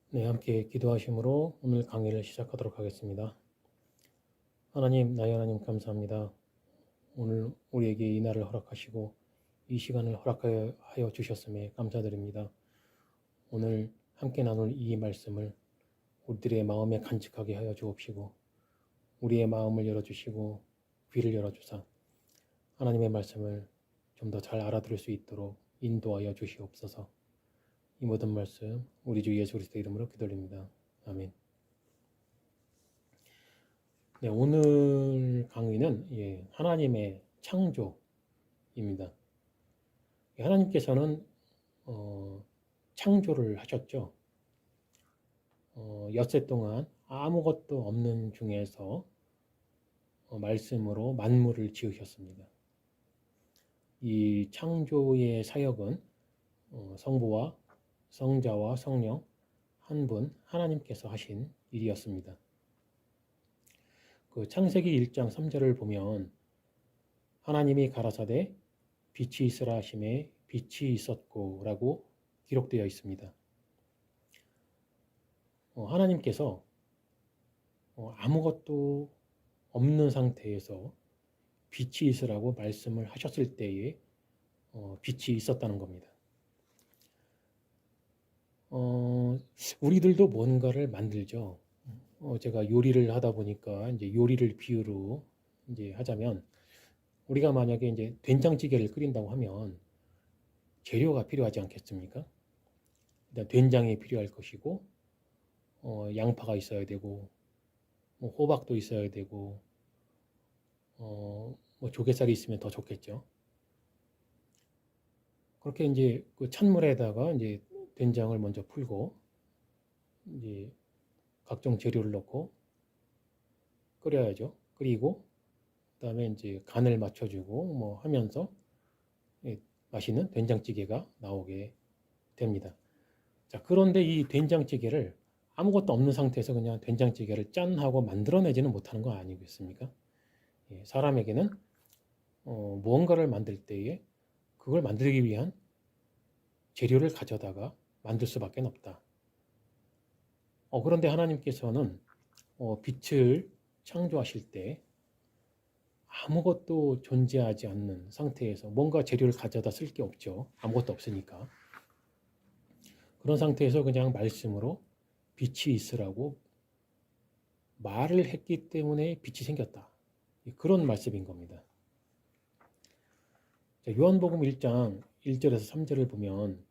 네, 함께 기도하심으로 오늘 강의를 시작하도록 하겠습니다. 하나님, 나의 하나님 감사합니다. 오늘 우리에게 이 날을 허락하시고 이 시간을 허락하여 주셨음에 감사드립니다. 오늘 함께 나눌 이 말씀을 우리들의 마음에 간직하게 하여 주옵시고 우리의 마음을 열어주시고 귀를 열어주사 하나님의 말씀을 좀 더 잘 알아들을 수 있도록 인도하여 주시옵소서. 이 모든 말씀 우리 주 예수 그리스도 이름으로 기도드립니다. 아멘. 네, 오늘 강의는 하나님의 창조입니다. 하나님께서는 창조를 하셨죠. 엿새 동안 아무것도 없는 중에서 말씀으로 만물을 지으셨습니다. 이 창조의 사역은 성부와 성자와 성령 한 분 하나님께서 하신 일이었습니다. 그 창세기 1장 3절을 보면 하나님이 가라사대 빛이 있으라 하심에 빛이 있었고 라고 기록되어 있습니다. 하나님께서 아무것도 없는 상태에서 빛이 있으라고 말씀을 하셨을 때에 빛이 있었다는 겁니다. 우리들도 뭔가를 만들죠. 제가 요리를 하다 보니까 이제 요리를 비유로 이제 하자면 우리가 만약에 이제 된장찌개를 끓인다고 하면 재료가 필요하지 않겠습니까? 일단 된장이 필요할 것이고 양파가 있어야 되고 뭐 호박도 있어야 되고 뭐 조개살이 있으면 더 좋겠죠. 그렇게 이제 그 찬물에다가 이제 된장을 먼저 풀고 이제 각종 재료를 넣고 끓여야죠. 끓이고 그다음에 이제 간을 맞춰주고 뭐 하면서 맛있는 된장찌개가 나오게 됩니다. 자, 그런데 이 된장찌개를 아무것도 없는 상태에서 그냥 된장찌개를 짠 하고 만들어내지는 못하는 거 아니겠습니까? 사람에게는 무언가를 만들 때에 그걸 만들기 위한 재료를 가져다가 만들 수밖에 없다. 그런데 하나님께서는 빛을 창조하실 때 아무것도 존재하지 않는 상태에서 뭔가 재료를 가져다 쓸 게 없죠. 아무것도 없으니까. 그런 상태에서 그냥 말씀으로 빛이 있으라고 말을 했기 때문에 빛이 생겼다. 그런 말씀인 겁니다. 요한복음 1장 1절에서 3절을 보면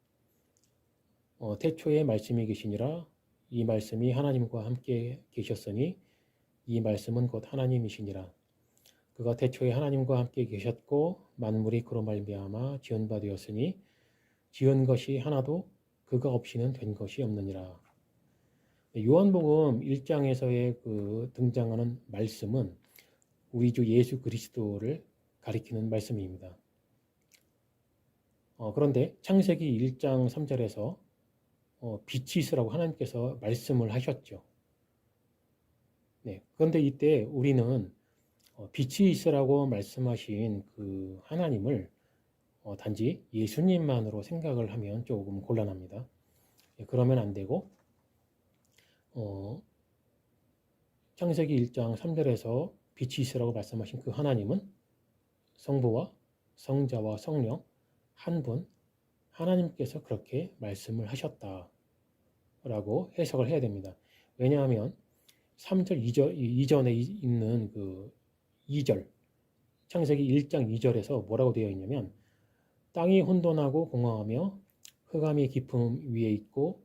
태초에 말씀이 계시니라 이 말씀이 하나님과 함께 계셨으니 이 말씀은 곧 하나님이시니라. 그가 태초에 하나님과 함께 계셨고 만물이 그로 말미암아 지은 바 되었으니 지은 것이 하나도 그가 없이는 된 것이 없느니라. 요한복음 1장에서의 그 등장하는 말씀은 우리 주 예수 그리스도를 가리키는 말씀입니다. 그런데 창세기 1장 3절에서 빛이 있으라고 하나님께서 말씀을 하셨죠. 네, 그런데 이때 우리는 빛이 있으라고 말씀하신 그 하나님을 단지 예수님만으로 생각을 하면 조금 곤란합니다. 그러면 안 되고 창세기 1장 3절에서 빛이 있으라고 말씀하신 그 하나님은 성부와 성자와 성령 한 분 하나님께서 그렇게 말씀을 하셨다라고 해석을 해야 됩니다. 왜냐하면 3절 이전에 있는 그 2절 창세기 1장 2절에서 뭐라고 되어 있냐면 땅이 혼돈하고 공허하며 흑암이 깊음 위에 있고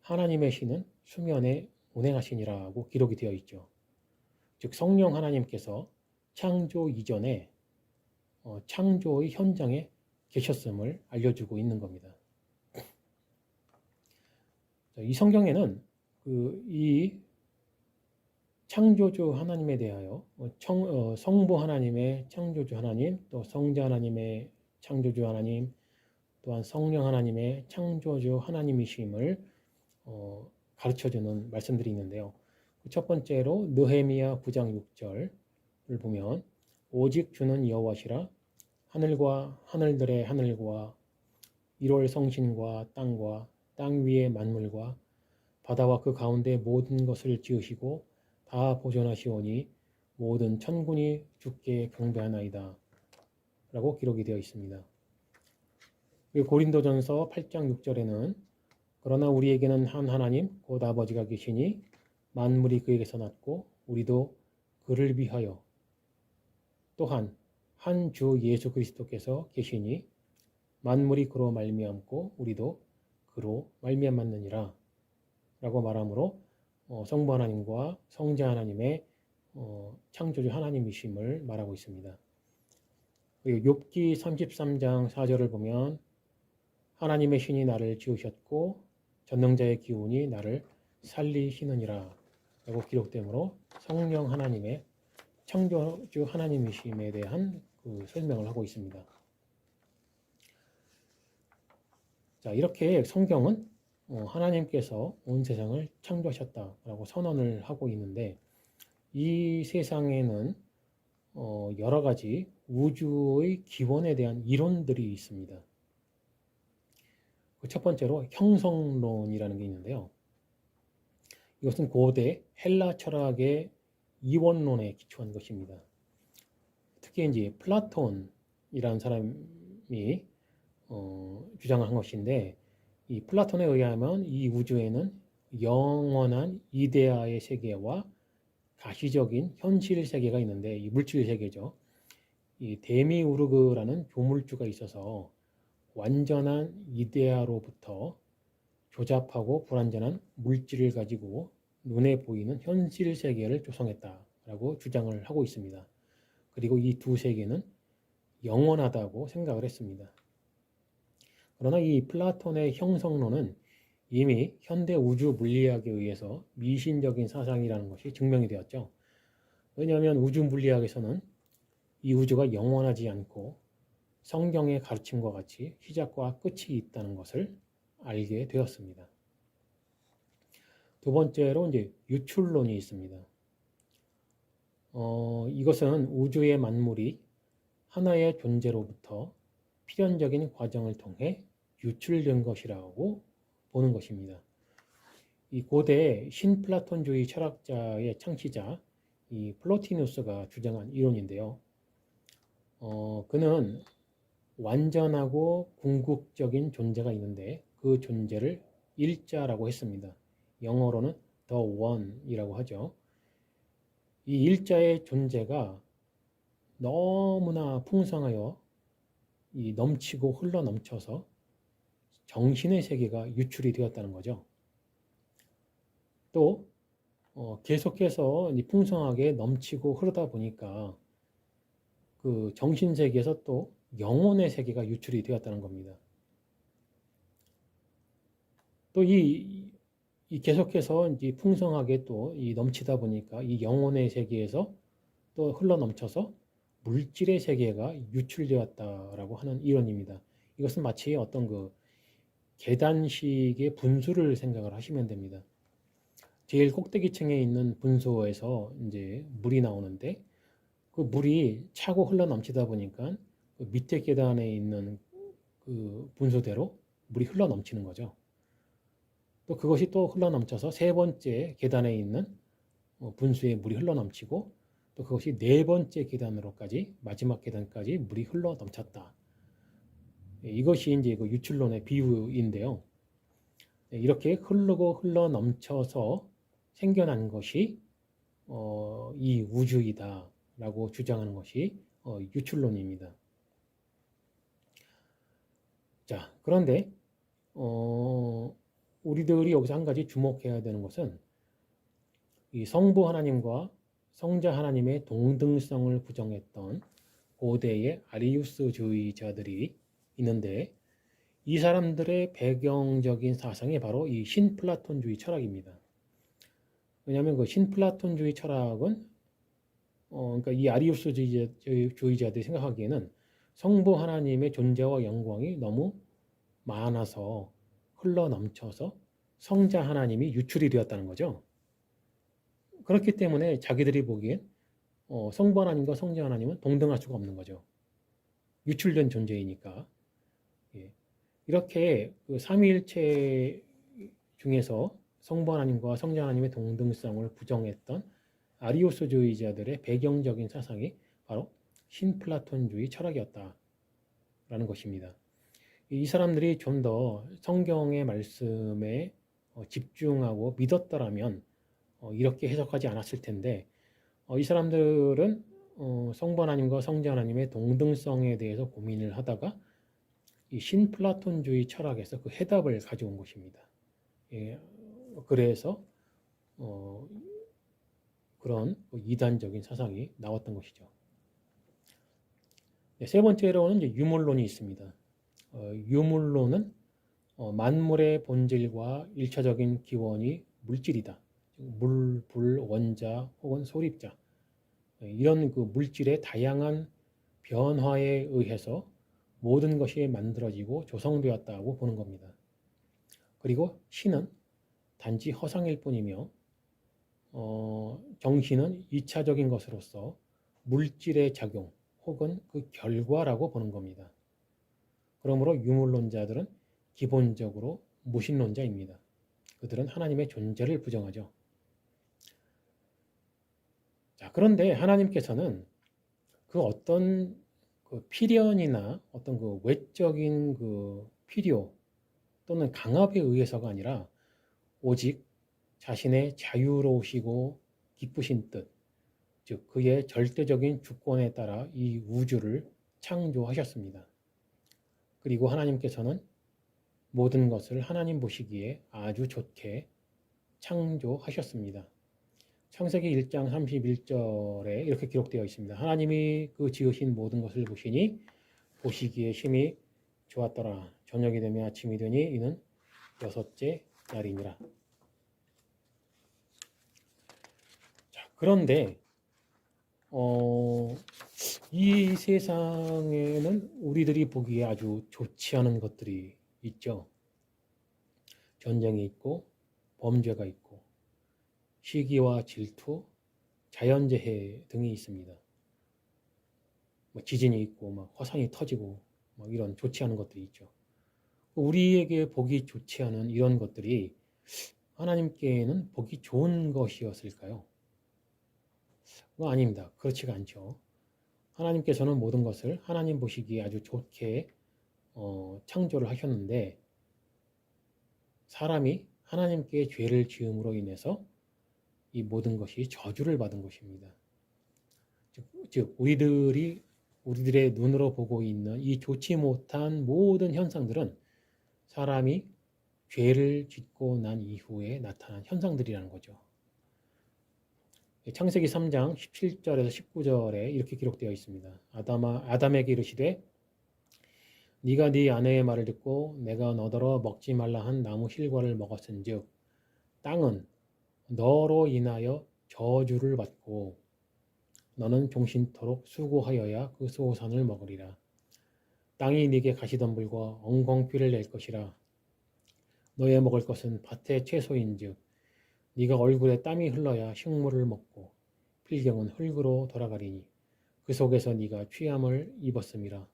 하나님의 신은 수면에 운행하시니라고 기록이 되어 있죠. 즉 성령 하나님께서 창조 이전에 창조의 현장에 계셨음을 알려주고 있는 겁니다. 이 성경에는 이 창조주 하나님에 대하여 성부 하나님의 창조주 하나님, 또 성자 하나님의 창조주 하나님, 또한 성령 하나님의 창조주 하나님이심을 가르쳐주는 말씀들이 있는데요. 첫 번째로 느헤미야 9장 6절을 보면 오직 주는 여호와시라 하늘과 하늘들의 하늘과 1월 성신과 땅 위의 만물과 바다와 그 가운데 모든 것을 지으시고 다 보존하시오니 모든 천군이 주께 경배하나이다 라고 기록이 되어 있습니다. 그리고 고린도전서 8장 6절에는 그러나 우리에게는 한 하나님 곧 아버지가 계시니 만물이 그에게서 났고 우리도 그를 위하여 또한 한 주 예수 그리스도께서 계시니 만물이 그로 말미암고 우리도 그로 말미암았느니라 라고 말하므로 성부 하나님과 성자 하나님의 창조주 하나님이심을 말하고 있습니다. 그리고 욥기 33장 4절을 보면 하나님의 신이 나를 지으셨고 전능자의 기운이 나를 살리시느니라 라고 기록되므로 성령 하나님의 창조주 하나님이심에 대한 그 설명을 하고 있습니다. 자, 이렇게 성경은 하나님께서 온 세상을 창조하셨다라고 선언을 하고 있는데 이 세상에는 여러 가지 우주의 기원에 대한 이론들이 있습니다. 첫 번째로 형성론이라는 게 있는데요. 이것은 고대 헬라 철학의 이원론에 기초한 것입니다. 특히 이제 플라톤이라는 사람이 주장한 것인데 이 플라톤에 의하면 이 우주에는 영원한 이데아의 세계와 가시적인 현실 세계가 있는데 이 물질 세계죠. 이 데미우르그라는 조물주가 있어서 완전한 이데아로부터 조잡하고 불완전한 물질을 가지고 눈에 보이는 현실 세계를 조성했다라고 주장을 하고 있습니다. 그리고 이 두 세계는 영원하다고 생각을 했습니다. 그러나 이 플라톤의 형성론은 이미 현대 우주 물리학에 의해서 미신적인 사상이라는 것이 증명이 되었죠. 왜냐하면 우주 물리학에서는 이 우주가 영원하지 않고 성경의 가르침과 같이 시작과 끝이 있다는 것을 알게 되었습니다. 두 번째로 이제 유출론이 있습니다. 이것은 우주의 만물이 하나의 존재로부터 필연적인 과정을 통해 유출된 것이라고 보는 것입니다. 이 고대 신플라톤주의 철학자의 창시자 이 플로티누스가 주장한 이론인데요. 그는 완전하고 궁극적인 존재가 있는데 그 존재를 일자라고 했습니다. 영어로는 the one이라고 하죠. 이 일자의 존재가 너무나 풍성하여 이 넘치고 흘러 넘쳐서 정신의 세계가 유출이 되었다는 거죠. 또 계속해서 풍성하게 넘치고 흐르다 보니까 그 정신 세계에서 또 영혼의 세계가 유출이 되었다는 겁니다. 또 이 계속해서 이제 풍성하게 또 이 넘치다 보니까 이 영혼의 세계에서 또 흘러 넘쳐서 물질의 세계가 유출되었다라고 하는 이론입니다. 이것은 마치 어떤 그 계단식의 분수를 생각을 하시면 됩니다. 제일 꼭대기층에 있는 분수에서 이제 물이 나오는데 그 물이 차고 흘러 넘치다 보니까 그 밑에 계단에 있는 그 분수대로 물이 흘러 넘치는 거죠. 또 그것이 또 흘러 넘쳐서 세 번째 계단에 있는 분수에 물이 흘러 넘치고 또 그것이 네 번째 계단으로까지 마지막 계단까지 물이 흘러 넘쳤다. 이것이 이제 그 유출론의 비유인데요. 이렇게 흐르고 흘러 넘쳐서 생겨난 것이 이 우주이다라고 주장하는 것이 유출론입니다. 자, 그런데 우리들이 여기서 한 가지 주목해야 되는 것은 이 성부 하나님과 성자 하나님의 동등성을 부정했던 고대의 아리우스주의자들이 있는데 이 사람들의 배경적인 사상이 바로 이 신플라톤주의 철학입니다. 왜냐하면 그 신플라톤주의 철학은 그러니까 이 아리우스주의자들이 생각하기에는 성부 하나님의 존재와 영광이 너무 많아서 흘러 넘쳐서 성자 하나님이 유출이 되었다는 거죠. 그렇기 때문에 자기들이 보기엔 성부 하나님과 성자 하나님은 동등할 수가 없는 거죠. 유출된 존재이니까. 예. 이렇게 그 삼위일체 중에서 성부 하나님과 성자 하나님의 동등성을 부정했던 아리우스주의자들의 배경적인 사상이 바로 신플라톤주의 철학이었다라는 것입니다. 이 사람들이 좀 더 성경의 말씀에 집중하고 믿었더라면 이렇게 해석하지 않았을 텐데, 이 사람들은 성부 하나님과 성자 하나님의 동등성에 대해서 고민을 하다가 이 신플라톤주의 철학에서 그 해답을 가져온 것입니다. 예, 그래서 그런 이단적인 사상이 나왔던 것이죠. 네, 세 번째로는 이제 유물론이 있습니다. 유물론은 만물의 본질과 일차적인 기원이 물질이다. 물, 불, 원자 혹은 소립자, 이런 그 물질의 다양한 변화에 의해서 모든 것이 만들어지고 조성되었다고 보는 겁니다. 그리고 신은 단지 허상일 뿐이며 정신은 2차적인 것으로서 물질의 작용 혹은 그 결과라고 보는 겁니다. 그러므로 유물론자들은 기본적으로 무신론자입니다. 그들은 하나님의 존재를 부정하죠. 자, 그런데 하나님께서는 그 어떤 그 필연이나 어떤 그 외적인 그 필요 또는 강압에 의해서가 아니라 오직 자신의 자유로우시고 기쁘신 뜻, 즉 그의 절대적인 주권에 따라 이 우주를 창조하셨습니다. 그리고 하나님께서는 모든 것을 하나님 보시기에 아주 좋게 창조하셨습니다. 창세기 1장 31절에 이렇게 기록되어 있습니다. 하나님이 그 지으신 모든 것을 보시니 보시기에 심히 좋았더라. 저녁이 되며 아침이 되니 이는 여섯째 날이니라. 자, 그런데 이 세상에는 우리들이 보기에 아주 좋지 않은 것들이 있죠. 전쟁이 있고 범죄가 있고 시기와 질투, 자연재해 등이 있습니다. 지진이 있고 막 화산이 터지고 막 이런 좋지 않은 것들이 있죠. 우리에게 보기 좋지 않은 이런 것들이 하나님께는 보기 좋은 것이었을까요? 아닙니다. 그렇지가 않죠. 하나님께서는 모든 것을 하나님 보시기에 아주 좋게 창조를 하셨는데 사람이 하나님께 죄를 지음으로 인해서 이 모든 것이 저주를 받은 것입니다. 즉 우리들의 눈으로 보고 있는 이 좋지 못한 모든 현상들은 사람이 죄를 짓고 난 이후에 나타난 현상들이라는 거죠. 창세기 3장 17절에서 19절에 이렇게 기록되어 있습니다. 아담에게 이르시되 네가 네 아내의 말을 듣고 내가 너더러 먹지 말라 한 나무 실과를 먹었은즉 땅은 너로 인하여 저주를 받고 너는 종신토록 수고하여야 그 수호산을 먹으리라. 땅이 네게 가시덤불과 엉겅퀴를 낼 것이라. 너의 먹을 것은 밭의 채소인즉 네가 얼굴에 땀이 흘러야 식물을 먹고 필경은 흙으로 돌아가리니 그 속에서 네가 취함을 입었음이라.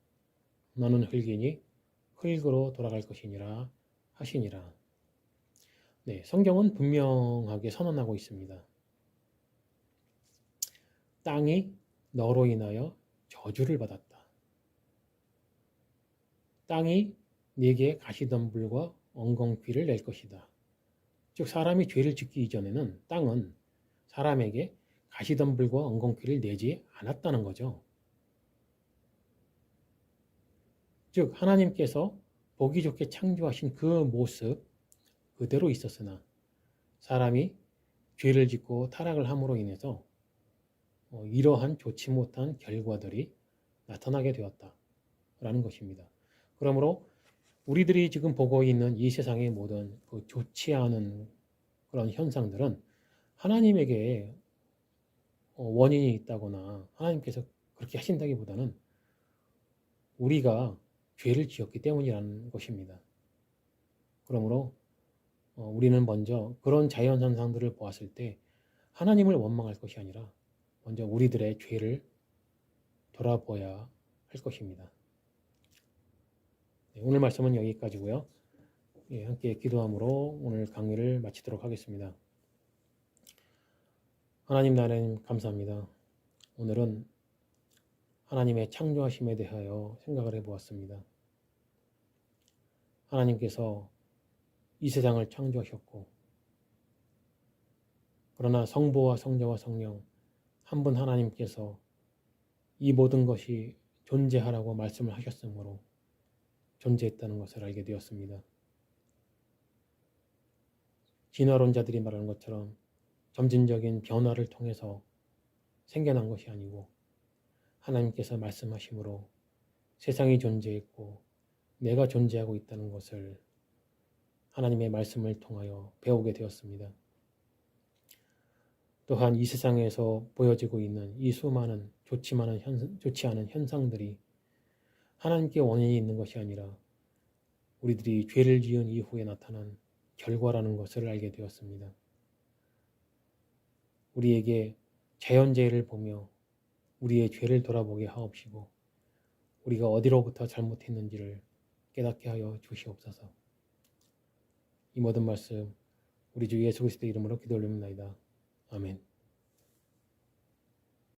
너는 흙이니 흙으로 돌아갈 것이니라 하시니라. 네, 성경은 분명하게 선언하고 있습니다. 땅이 너로 인하여 저주를 받았다. 땅이 네게 가시덤불과 엉겅퀴를 낼 것이다. 즉 사람이 죄를 짓기 이전에는 땅은 사람에게 가시덤불과 엉겅퀴를 내지 않았다는 거죠. 즉 하나님께서 보기 좋게 창조하신 그 모습 그대로 있었으나 사람이 죄를 짓고 타락을 함으로 인해서 이러한 좋지 못한 결과들이 나타나게 되었다라는 것입니다. 그러므로 우리들이 지금 보고 있는 이 세상의 모든 그 좋지 않은 그런 현상들은 하나님에게 원인이 있다거나 하나님께서 그렇게 하신다기보다는 우리가 죄를 지었기 때문이라는 것입니다. 그러므로 우리는 먼저 그런 자연현상들을 보았을 때 하나님을 원망할 것이 아니라 먼저 우리들의 죄를 돌아보아야 할 것입니다. 네, 오늘 말씀은 여기까지고요. 함께 기도함으로 오늘 강의를 마치도록 하겠습니다. 하나님 나라님 감사합니다. 오늘은 하나님의 창조하심에 대하여 생각을 해보았습니다. 하나님께서 이 세상을 창조하셨고, 그러나 성부와 성자와 성령 한 분 하나님께서 이 모든 것이 존재하라고 말씀을 하셨으므로 존재했다는 것을 알게 되었습니다. 진화론자들이 말하는 것처럼 점진적인 변화를 통해서 생겨난 것이 아니고 하나님께서 말씀하심으로 세상이 존재했고 내가 존재하고 있다는 것을 하나님의 말씀을 통하여 배우게 되었습니다. 또한 이 세상에서 보여지고 있는 이 수많은 좋지 않은 현상들이 하나님께 원인이 있는 것이 아니라 우리들이 죄를 지은 이후에 나타난 결과라는 것을 알게 되었습니다. 우리에게 자연재해를 보며 우리의 죄를 돌아보게 하옵시고 우리가 어디로부터 잘못했는지를 깨닫게 하여 주시옵소서. 이 모든 말씀 우리 주 예수 그리스도의 이름으로 기도 올립니다. 아멘.